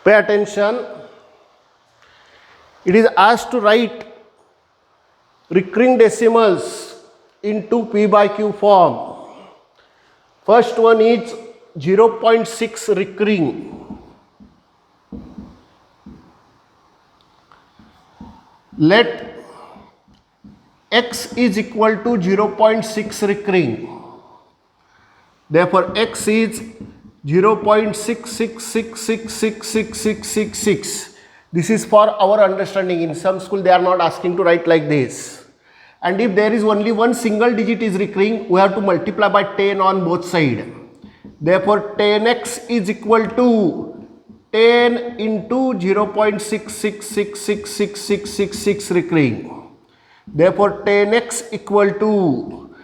Pay attention. It is asked to write recurring decimals into P by Q form. First one is 0.6 recurring. Let x is equal to 0.6 recurring. Therefore, x is 0.66666666. This is for our understanding. In some school, they are not asking to write like this. And if there is only one single digit is recurring, we have to multiply by 10 on both sides. Therefore, 10x is equal to 10 into 0.66666666 recurring. Therefore, 10x equal to,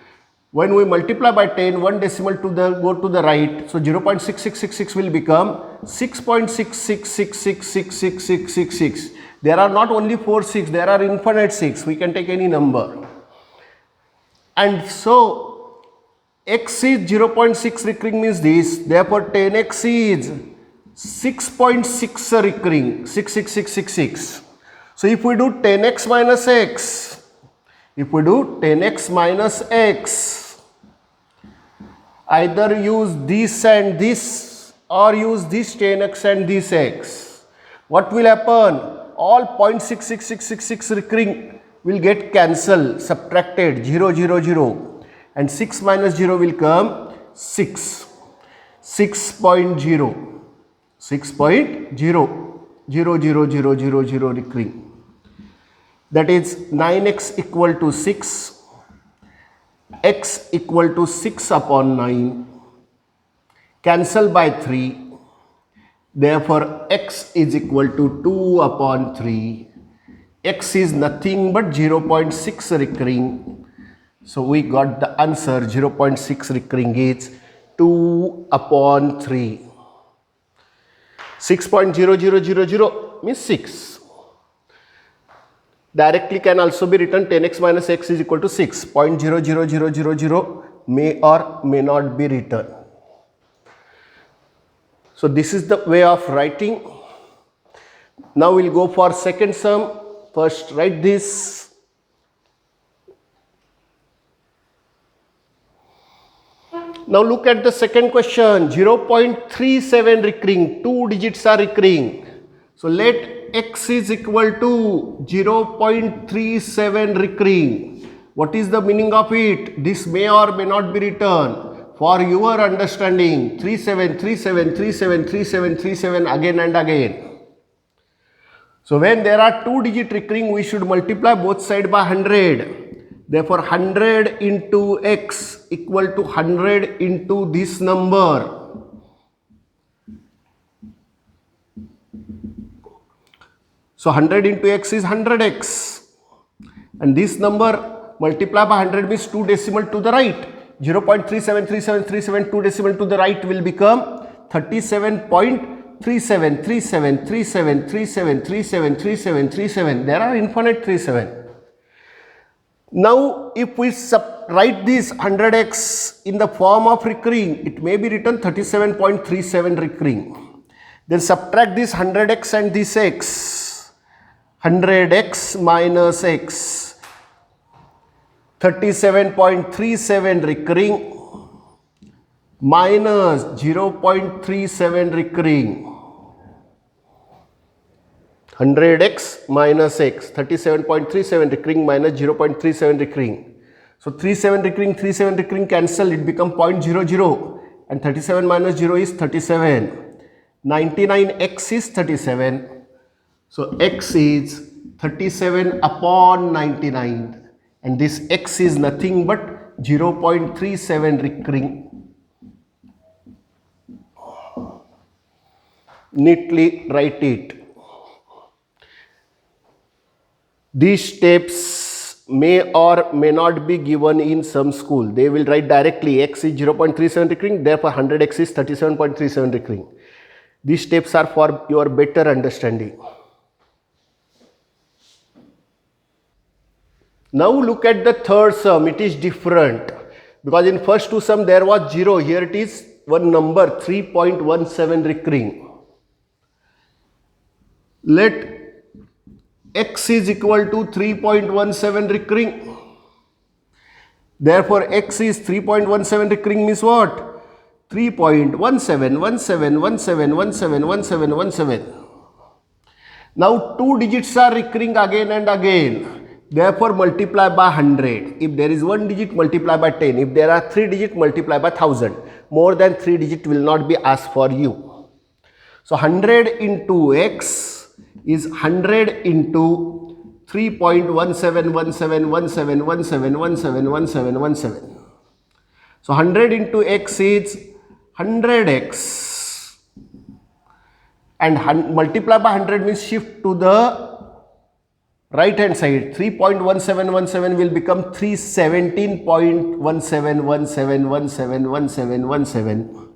when we multiply by 10, one decimal to the go to the right. So 0.6666 will become 6.66666666. There are not only 4 6, there are infinite 6. We can take any number. And so x is 0.6 recurring means this. Therefore 10x is 6.6 recurring, 66666. So if we do 10x minus x, either use this and this or use this 10x and this x. What will happen? All 0.66666 recurring will get cancelled, subtracted, 0, 0, 0. And 6 minus 0 will come 6. 6.0. 6.0. 0, 0, 0, 0, 0 recurring. That is 9x equal to 6. X equal to 6 upon 9, cancel by 3, therefore x is equal to 2 upon 3, x is nothing but 0.6 recurring, so we got the answer. 0.6 recurring is 2 upon 3. 6.0000 means 6. Directly can also be written 10x minus x is equal to 6. 0.00000 may or may not be written. So this is the way of writing. Now we'll go for second sum. First write this. Now look at the second question. 0.37 recurring. 2 digits are recurring. So let x is equal to 0.37 recurring. What is the meaning of it? This may or may not be written. For your understanding, 37, 37, 37, 37, 37 again and again. So when there are 2 digit recurring, we should multiply both sides by 100. Therefore, 100 into x equal to 100 into this number. So 100 into x is 100x, and this number multiply by 100 means 2 decimal to the right. 0.373737, 2 decimal to the right will become 37.373737373737. There are infinite 37. Now if we write this 100x in the form of recurring, it may be written 37.37 recurring. Then subtract this 100x and this x. 100x minus x, 37.37 recurring minus 0.37 recurring. 100x minus x, 37.37 recurring minus 0.37 recurring. So 37 recurring cancel, it become 0.00, and 37 minus 0 is 37. 99x is 37. So x is 37 upon 99, and this x is nothing but 0.37 recurring. Neatly write it. These steps may or may not be given in some school. They will write directly x is 0.37 recurring, therefore 100x is 37.37 recurring. These steps are for your better understanding. Now look at the third sum. It is different because in first two sum there was 0. Here it is one number 3.17 recurring. let x is equal to 3.17 recurring. Therefore, x is 3.17 recurring means what? 3.171717171717. Now, two digits are recurring again and again. Therefore, multiply by 100. If there is one digit, multiply by 10. If there are three digits, multiply by 1000. More than three digit will not be asked for you. So, 100 into x is 100 into 3.17171717171717. So, 100 into x is 100x, and multiply by 100 means shift to the right hand side. 3.1717 will become 317.1717171717.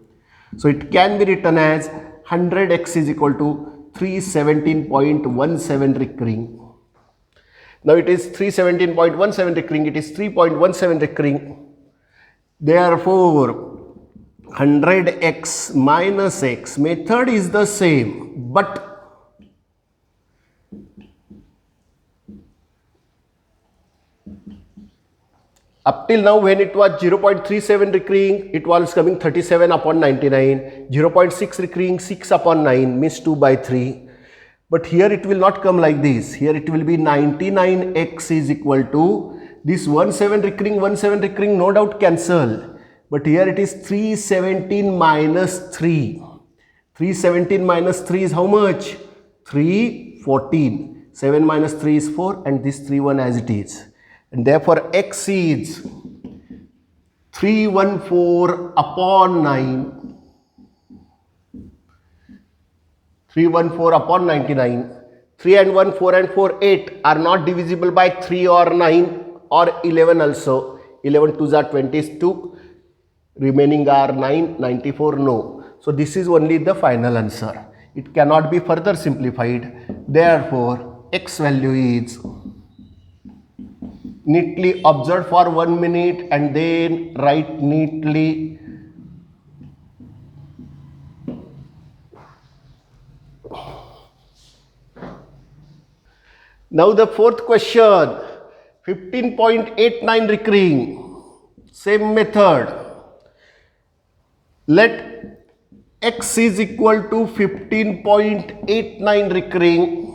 So, it can be written as 100x is equal to 317.17 recurring. Now, it is 317.17 recurring, it is 3.17 recurring. Therefore, 100x minus x method is the same, but up till now when it was 0.37 recurring, it was coming 37 upon 99, 0.6 recurring 6 upon 9 means 2 by 3. But here it will not come like this. Here it will be 99x is equal to this 17 recurring no doubt cancel. But here it is 317 minus 3. 317 minus 3 is how much? 314. 7 minus 3 is 4 and this 31 as it is. And therefore x is 314 upon 9. 314 upon 99. 3 and 1, 4 and 4, 8 are not divisible by 3 or 9 or 11 also. 11 2s are 22. Remaining are 9, 94, no. So, this is only the final answer. It cannot be further simplified. Therefore, x value is neatly observed for 1 minute and then write neatly. Now, the fourth question, 15.89 recurring, same method. Let x is equal to 15.89 recurring.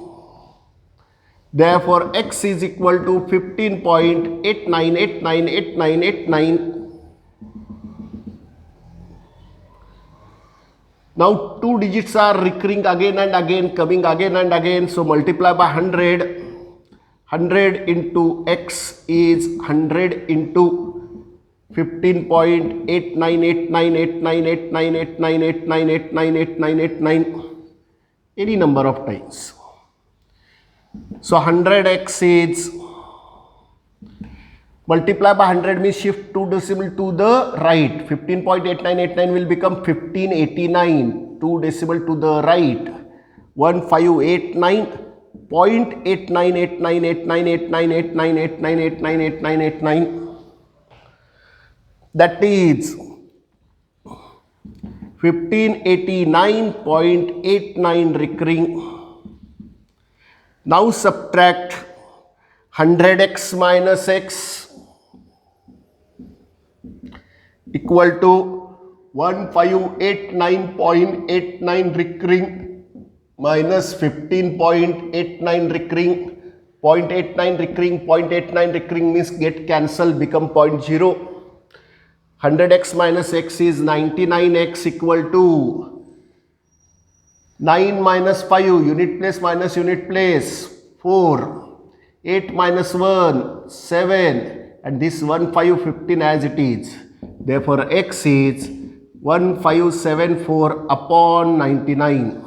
Therefore, x is equal to 15.89898989. Now, two digits are recurring again and again, coming again and again. So, multiply by 100. 100 into x is 100 into 15.898989898989898989 any number of times. So 100x is multiply by 100 means shift 2 decimal to the right. 15.8989 will become 1589. 2 decimal to the right. 1589.898989898989898989. That is 1589.89 recurring. Now subtract 100x minus x equal to 1589.89 recurring minus 15.89 recurring. 0.89 recurring, 0.89 recurring means get cancelled, become 0.0. 100x minus x is 99x equal to 9 minus 5, unit place minus unit place, 4, 8 minus 1, 7, and this 1515 as it is. Therefore, x is 1574 upon 99.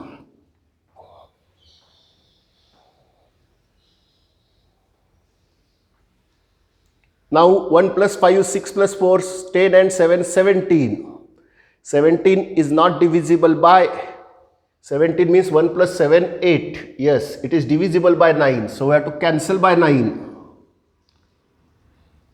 Now 1 plus 5, 6 plus 4, 10 and 7, 17. 17 is not divisible by, 17 means 1 plus 7, 8. Yes, it is divisible by 9. So we have to cancel by 9.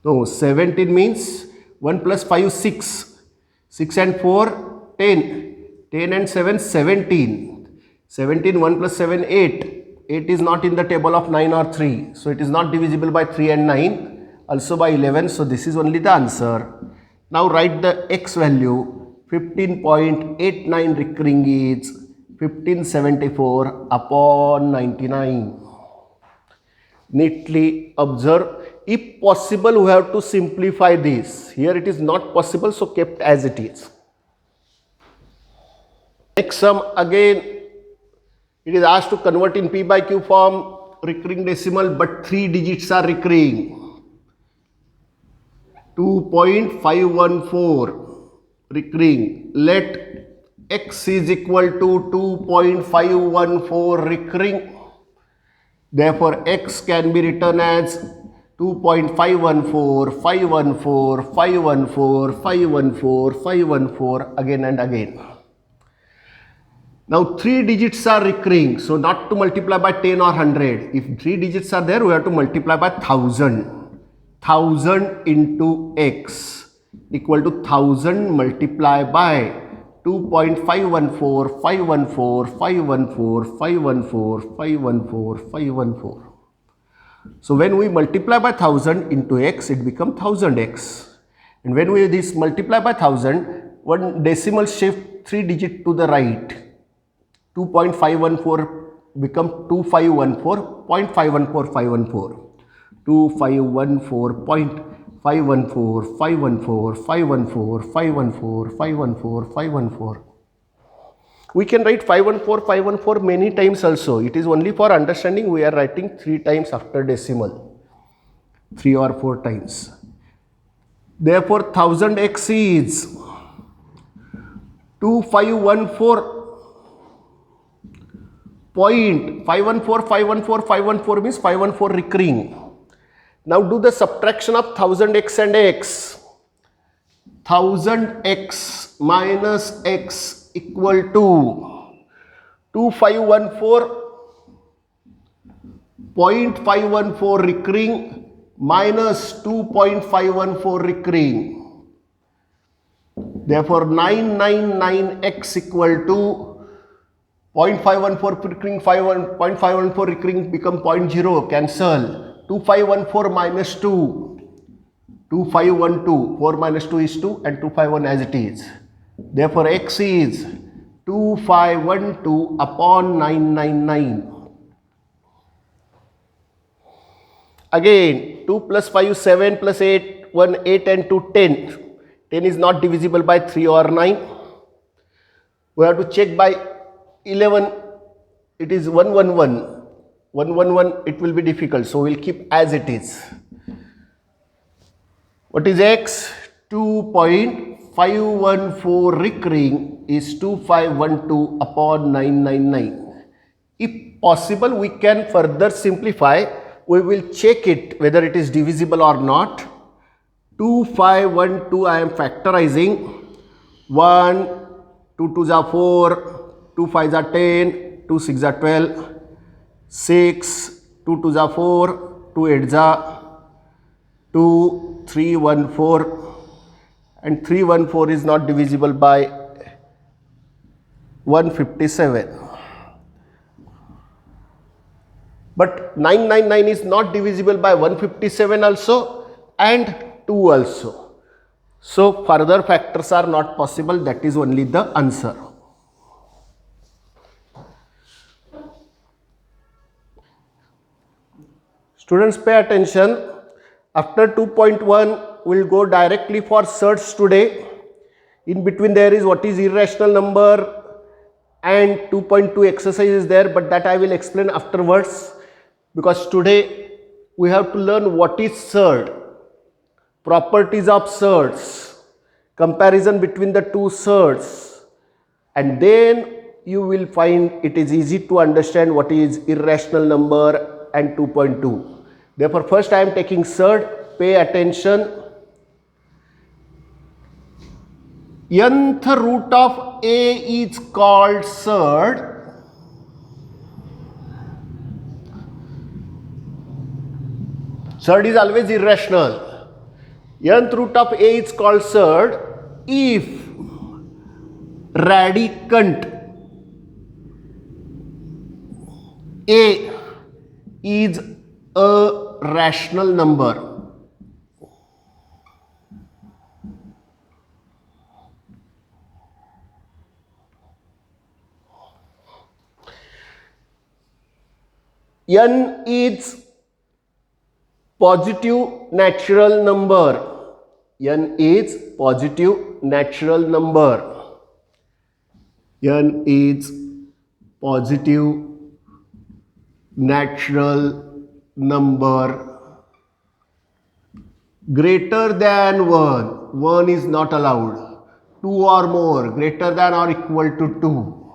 No, 17 means 1 plus 5, 6. 6 and 4, 10. 10 and 7, 17. 17, 1 plus 7, 8. 8 is not in the table of 9 or 3. So it is not divisible by 3 and 9. Also by 11. So this is only the answer. Now write the x value. 15.89 recurring is 1574 upon 99. Neatly observe. If possible, we have to simplify this. Here it is not possible, so kept as it is. Next sum, again it is asked to convert in P by Q form, recurring decimal, but 3 digits are recurring. 2.514 recurring. Let x is equal to 2.514 recurring. Therefore, x can be written as 2.514, 514, 514, 514, 514 again and again. Now 3 digits are recurring, so not to multiply by 10 or 100. If 3 digits are there, we have to multiply by 1000. 1000 into x equal to 1000 multiplied by 2.514, 514, 514, 514, 514, 514. So when we multiply by 1000 into x, it becomes 1000x. And when we this multiply by 1000, one decimal shift 3 digit to the right. 2.514 become 2514, 0.514, 514. 2514, 514, 514, 514, 514, 514, 514. We can write 514, 514 many times also. It is only for understanding we are writing 3 times after decimal. 3 or 4 times. Therefore, 1000x is 2514.514, means 514 recurring. Now do the subtraction of 1000x and x. 1000x minus x equal to 2514.514 recurring minus 2.514 recurring. Therefore 999x equal to 0.514 recurring, 0.514 recurring become 0.0, cancel. 2514 minus 2, 2512, 4 minus 2 is 2 and 251 as it is. Therefore x is 2512 upon 999. Again 2 plus 5, 7 plus 8, 1, 8 and 2, 10. 10 is not divisible by 3 or 9. We have to check by 11. It is 111. 111, it will be difficult, so we'll keep as it is. What is x? 2.514 recurring is 2512 upon 999. If possible, we can further simplify. We will check it whether it is divisible or not. 2512 I am factorizing. 1, 2 2s are 4, 2 5s are 10, 2 6s are 12. 6, 2 2s are 4, 2 8s are 2, 3 1 4, and 3 1 4 is not divisible by 157. But 999 is not divisible by 157 also and 2 also. So further factors are not possible. That is only the answer. Students, pay attention. After 2.1, we will go directly for search today. In between there is what is irrational number and 2.2 exercise is there, but that I will explain afterwards, because today we have to learn what is surd, properties of surds, comparison between the two surds, and then you will find it is easy to understand what is irrational number and 2.2. Therefore, first I am taking surd. Pay attention. Nth root of A is called surd. Surd is always irrational. Nth root of A is called surd if radicand A is a rational number. N is positive natural number. N is positive natural number. N is positive natural number greater than 1. 1 is not allowed. 2 or more, greater than or equal to 2.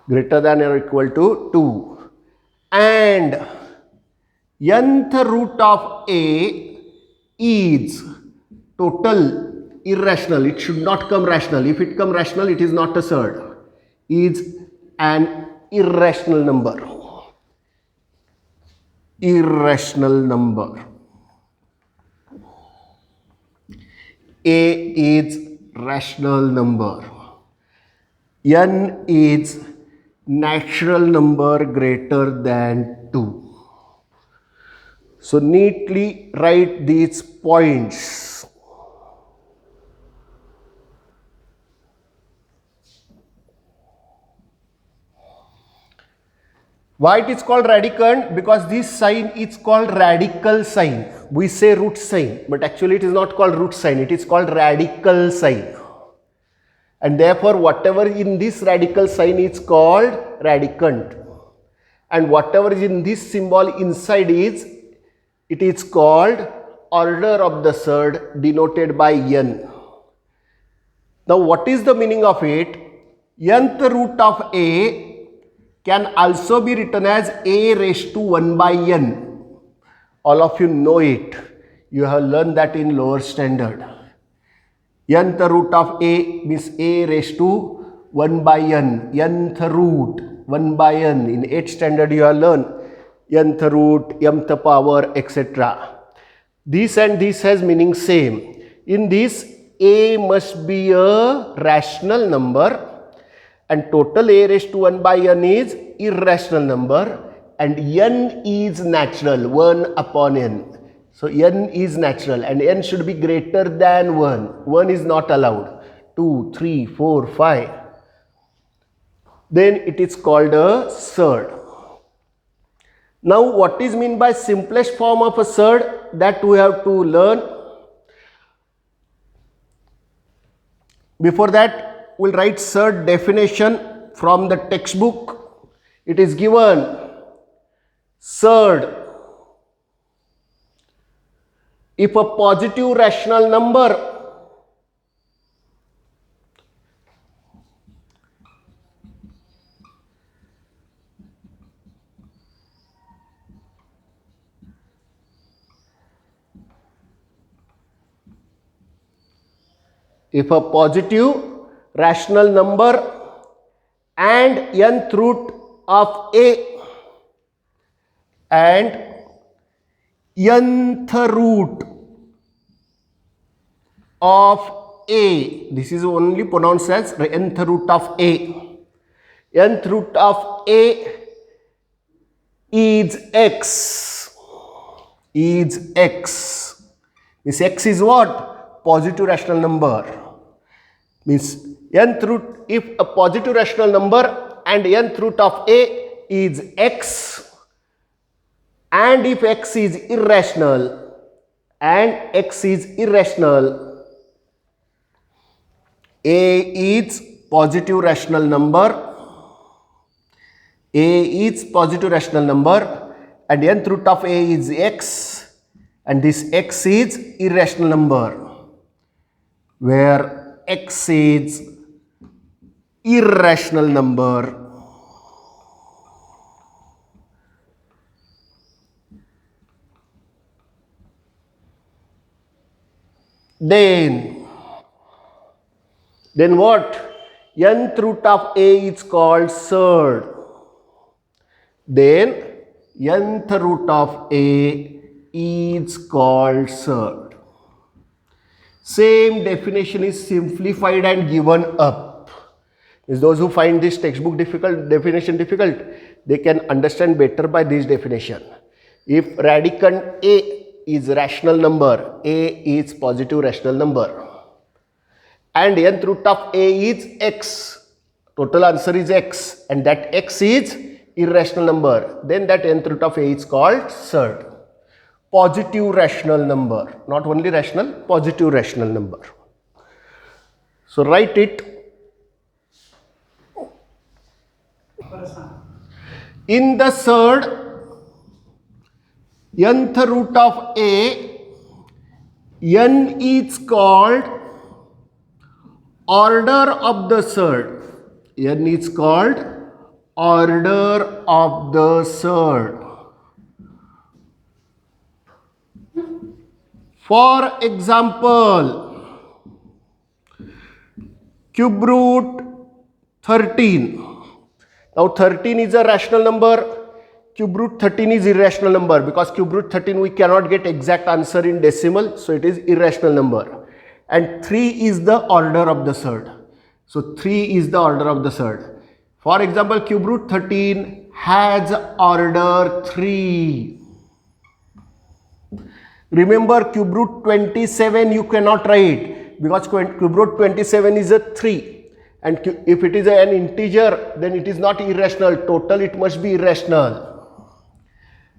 Greater than or equal to 2. And nth root of A is total irrational. It should not come rational. If it come rational, it is not a surd. Is an irrational number. Irrational number. A is rational number. N is natural number greater than 2. So neatly write these points. Why it is called radicand? Because this sign is called radical sign. We say root sign, but actually it is not called root sign. It is called radical sign. And therefore whatever in this radical sign is called radicand. And whatever is in this symbol inside it is called order of the surd denoted by n. Now what is the meaning of it? Nth root of A can also be written as A raised to 1 by n. All of you know it. You have learned that in lower standard. Nth root of A means A raised to 1 by n. Nth root 1 by n. In 8th standard you have learned nth root, mth power, etc. This and this has meaning same. In this, A must be a rational number and total A raised to 1 by n is irrational number and n is natural, 1 upon n. So n is natural and n should be greater than 1. 1 is not allowed. 2, 3, 4, 5. Then it is called a surd. Now what is meant by simplest form of a surd? That we have to learn. Before that, we'll write surd definition from the textbook. It is given surd. If a positive rational number and nth root of A and nth root of A, this is only pronounced as nth root of A. Nth root of A is x. Is x. Means x is what? Positive rational number. Means nth root, if a positive rational number and nth root of A is x and if x is irrational and x is irrational, A is positive rational number. A is positive rational number and nth root of A is x and this x is irrational number where x is irrational number. Then what? Nth root of A is called surd. Then nth root of A is called surd. Same definition is simplified and given up. Is those who find this textbook definition difficult, they can understand better by this definition. If radicand A is rational number, A is positive rational number, and nth root of A is x, total answer is x, and that x is irrational number, then that nth root of A is called surd. Positive rational number, not only rational, positive rational number. So write it. In the surd, nth root of A, n is called order of the surd. N is called order of the surd. For example, cube root 13. Now 13 is a rational number, cube root 13 is irrational number, because cube root 13 we cannot get exact answer in decimal, so it is irrational number. And 3 is the order of the surd. So 3 is the order of the surd. For example, cube root 13 has order 3. Remember, cube root 27 you cannot write, because cube root 27 is a 3. And if it is an integer, then it is not irrational. Total, it must be irrational.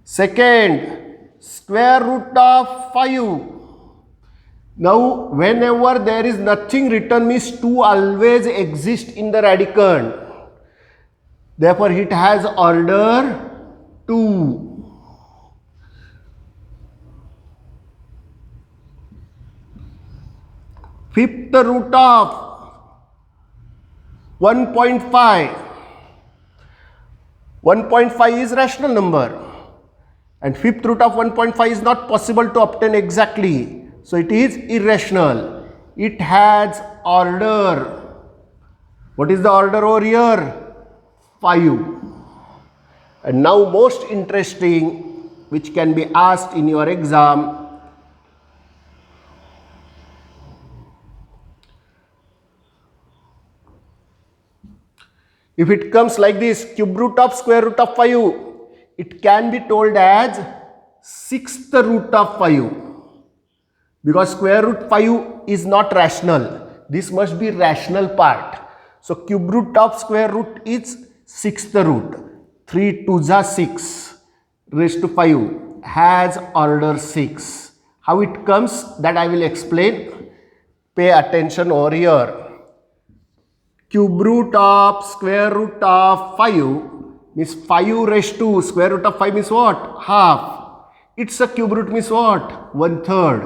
Second, square root of 5. Now, whenever there is nothing written, means 2 always exist in the radicand. Therefore, it has order 2. Fifth root of 1.5. 1.5 is rational number, and fifth root of 1.5 is not possible to obtain exactly, so it is irrational. It has order. What is the order over here? 5. And now most interesting, which can be asked in your exam. If it comes like this, cube root of square root of 5, it can be told as sixth root of 5, because square root 5 is not rational. This must be rational part. So cube root of square root is sixth root. 3 2s are 6 raised to 5 has order 6. How it comes, that I will explain. Pay attention over here. Cube root of square root of 5 means 5 raised to square root of 5 means what? Half. It's a cube root means what? 1/3.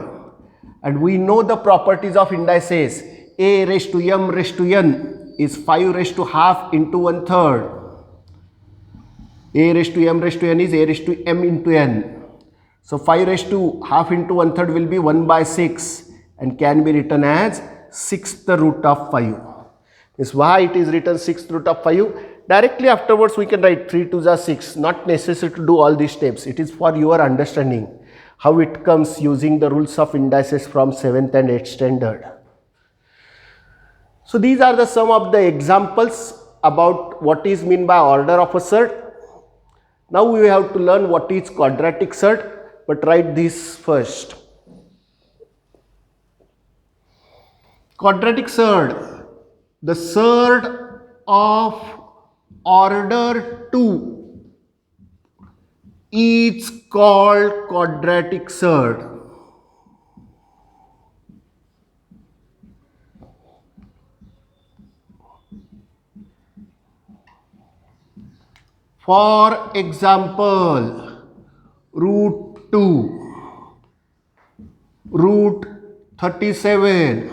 And we know the properties of indices. A raised to m raised to n is 5 raised to half into 1/3. A raised to m raised to n is a raised to m into n. So 5 raised to half into 1/3 will be 1/6 and can be written as sixth root of 5. Is why it is written sixth root of 5. Directly afterwards we can write 3 2s are 6. Not necessary to do all these steps. It is for your understanding how it comes using the rules of indices from 7th and 8th standard. So these are the some of the examples about what is meant by order of a surd. Now we have to learn what is quadratic surd, but write this first. Quadratic surd. The surd of order 2 is called quadratic surd. For example, root 2, root 37,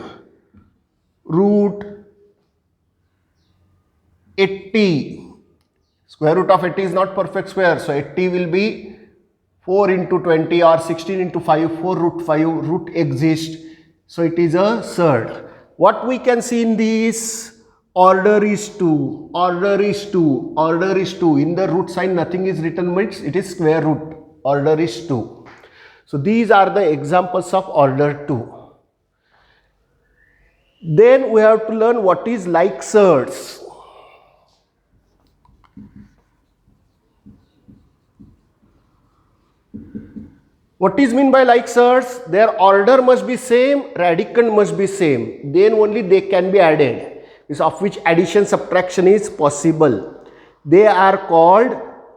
root 80. Square root of 80 is not perfect square, so 80 will be 4 into 20 or 16 into 5, 4 root 5, root exists. So it is a surd. What we can see in this, order is 2, order is 2, order is 2. In the root sign nothing is written, means it is square root, order is 2. So these are the examples of order 2. Then we have to learn what is like surds. What is mean by like surds? Their order must be same, radicand must be same, then only they can be added, of which addition subtraction is possible. They are called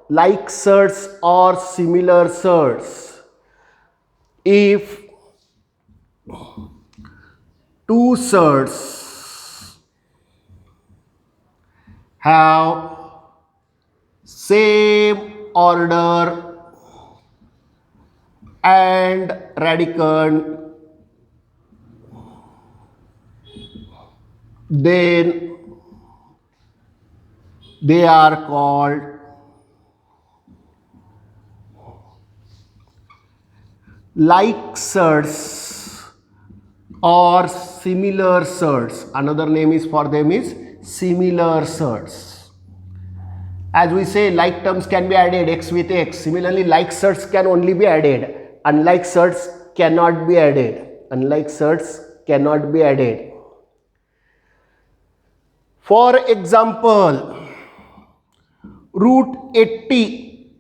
like surds or similar surds. If two surds have same order and radicand, then they are called like surds or similar surds. Another name is for them is similar surds. As we say, like terms can be added x with x. Similarly, like surds can only be added. Unlike surds cannot be added. Unlike surds cannot be added. For example, root 80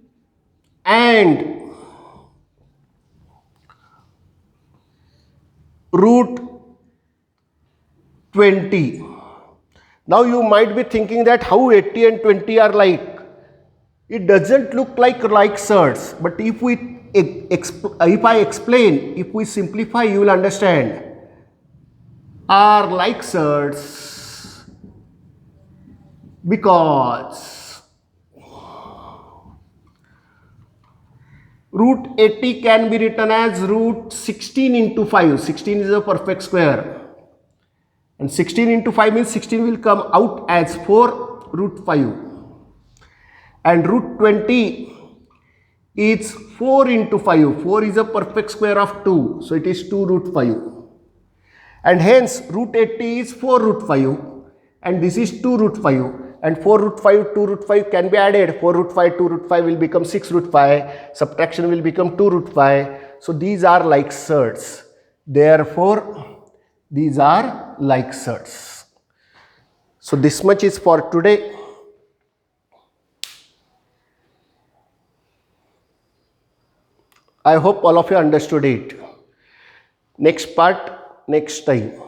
and root 20. Now you might be thinking that how 80 and 20 are like. It doesn't look like surds, but if I explain, if we simplify, you will understand. Are like surds because root 80 can be written as root 16 into 5. 16 is a perfect square. And 16 into 5 means 16 will come out as 4 root 5. And root 20 is 4 into 5. 4 is a perfect square of 2. So it is 2 root 5. And hence root 80 is 4 root 5. And this is 2 root 5. And 4 root 5, 2 root 5 can be added. 4 root 5, 2 root 5 will become 6 root 5. Subtraction will become 2 root 5. So these are like surds. Therefore, these are like surds. So this much is for today. I hope all of you understood it. Next part, next time.